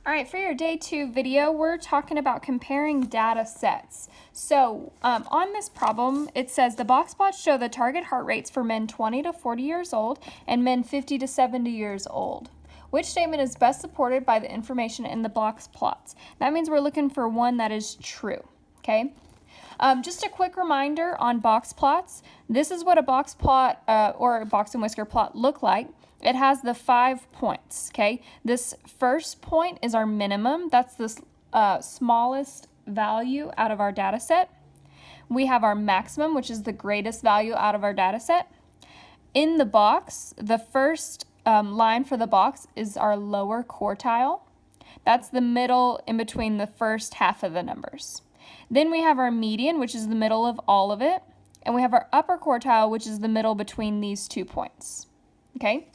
All right, for your day 2 video, we're talking about comparing data sets. So on this problem, it says the box plots show the target heart rates for men 20 to 40 years old and men 50 to 70 years old. Which statement is best supported by the information in the box plots? That means we're looking for one that is true, okay? Just a quick reminder on box plots. This is what a box plot or a box and whisker plot look like. It has the 5 points, okay? This first point is our minimum. That's the smallest value out of our data set. We have our maximum, which is the greatest value out of our data set. In the box, the first line for the box is our lower quartile. That's the middle in between the first half of the numbers. Then we have our median, which is the middle of all of it. And we have our upper quartile, which is the middle between these 2 points. Okay,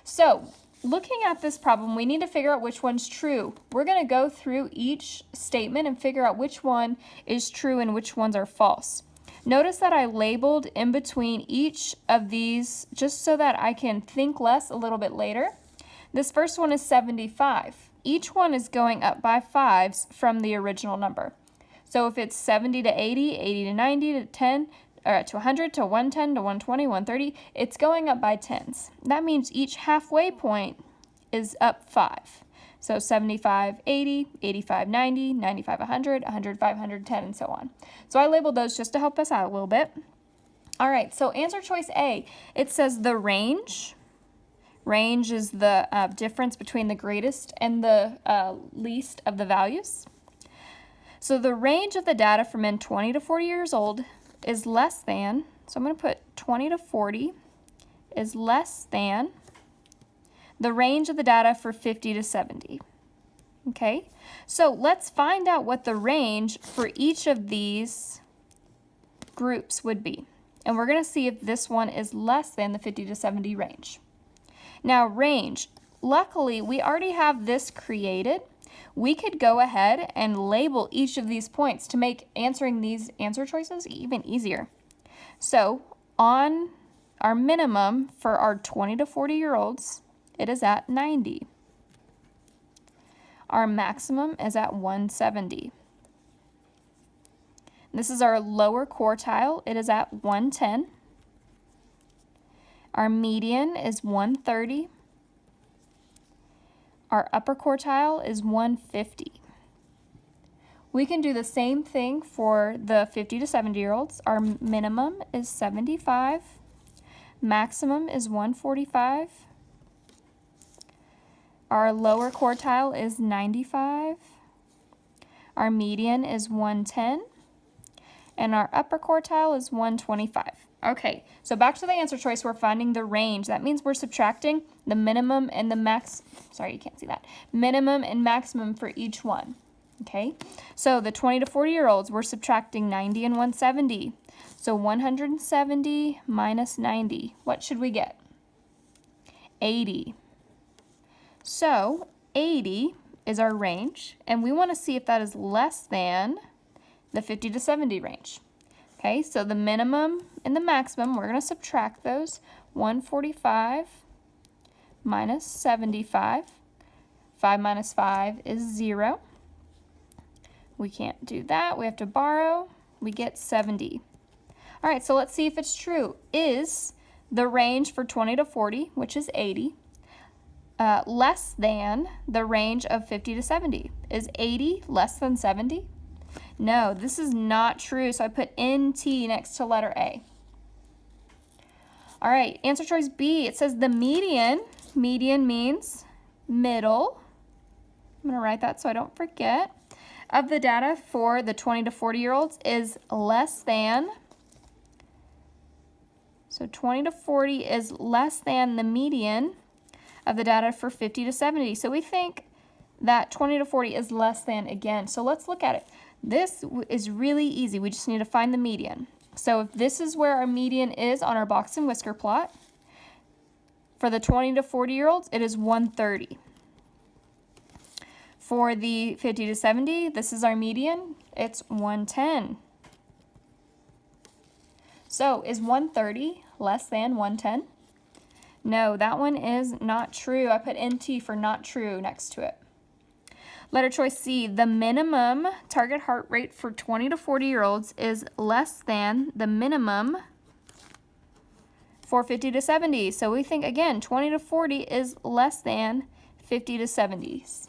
so looking at this problem, we need to figure out which one's true. We're going to go through each statement and figure out which one is true and which ones are false. Notice that I labeled in between each of these just so that I can think less a little bit later. This first one is 75. Each one is going up by 5s from the original number. So if it's 70 to 80, 80 to 90 to 10, or to 100 to 110 to 120, 130, it's going up by 10s. That means each halfway point is up 5. So 75, 80, 85, 90, 95, 100, 100, 510, and so on. So I labeled those just to help us out a little bit. All right, so answer choice A, it says the range. Range is the difference between the greatest and the least of the values. So the range of the data for men 20 to 40 years old is less than, so I'm going to put 20 to 40 is less than the range of the data for 50 to 70. Okay, so let's find out what the range for each of these groups would be. And we're going to see if this one is less than the 50 to 70 range. Now range, luckily we already have this created. We could go ahead and label each of these points to make answering these answer choices even easier. So on our minimum for our 20 to 40 year olds, it is at 90. Our maximum is at 170. This is our lower quartile. It is at 110. Our median is 130. Our upper quartile is 150. We can do the same thing for the 50 to 70 year olds. Our minimum is 75. Maximum is 145. Our lower quartile is 95. Our median is 110. And our upper quartile is 125. Okay, so back to the answer choice, we're finding the range. That means we're subtracting the minimum and the max, sorry, you can't see that, minimum and maximum for each one. Okay, so the 20 to 40 year olds, we're subtracting 90 and 170. So 170 minus 90, what should we get? 80. So 80 is our range, and we want to see if that is less than the 50 to 70 range. Okay, so the minimum and the maximum, we're going to subtract those. 145 minus 75. 5 minus 5 is 0. We can't do that. We have to borrow. We get 70. All right, so let's see if it's true. Is the range for 20 to 40, which is 80, less than the range of 50 to 70? Is 80 less than 70? No, this is not true, so I put NT next to letter A. All right, answer choice B, it says the median. Median means middle. I'm going to write that so I don't forget. Of the data for the 20 to 40 year olds is less than. So 20 to 40 is less than the median of the data for 50 to 70. So we think that 20 to 40 is less than again. So let's look at it. This is really easy. We just need to find the median. So if this is where our median is on our box and whisker plot, for the 20 to 40 year olds, it is 130. For the 50 to 70, this is our median. It's 110. So is 130 less than 110? No, that one is not true. I put NT for not true next to it. Letter choice C, the minimum target heart rate for 20 to 40-year-olds is less than the minimum for 50 to 70. So we think, again, 20 to 40 is less than 50 to 70s.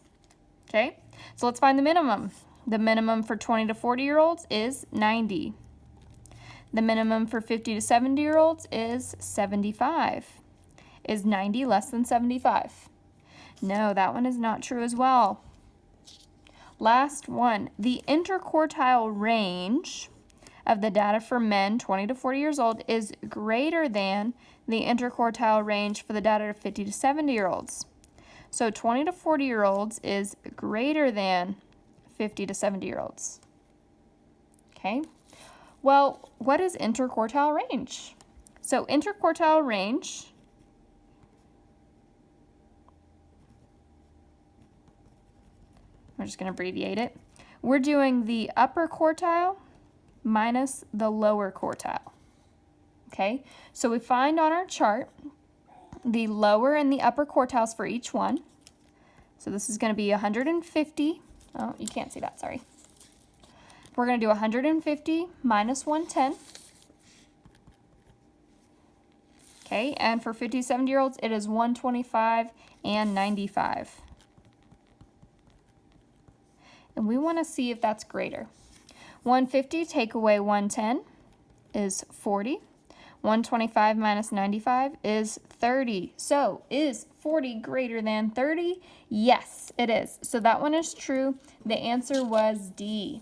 Okay, so let's find the minimum. The minimum for 20 to 40-year-olds is 90. The minimum for 50 to 70-year-olds is 75. Is 90 less than 75? No, that one is not true as well. Last one, the interquartile range of the data for men 20 to 40 years old is greater than the interquartile range for the data of 50 to 70-year-olds. So 20 to 40-year-olds is greater than 50 to 70-year-olds. Okay, well, what is interquartile range? So interquartile range we're just going to abbreviate it. We're doing the upper quartile minus the lower quartile. Okay, so we find on our chart the lower and the upper quartiles for each one. So this is going to be 150. Oh, you can't see that, sorry. We're going to do 150 minus 110. Okay, and for 50 to 70-year-olds, it is 125 and 95. And we want to see if that's greater. 150 take away 110 is 40. 125 minus 95 is 30. So is 40 greater than 30? Yes, it is. So that one is true. The answer was D.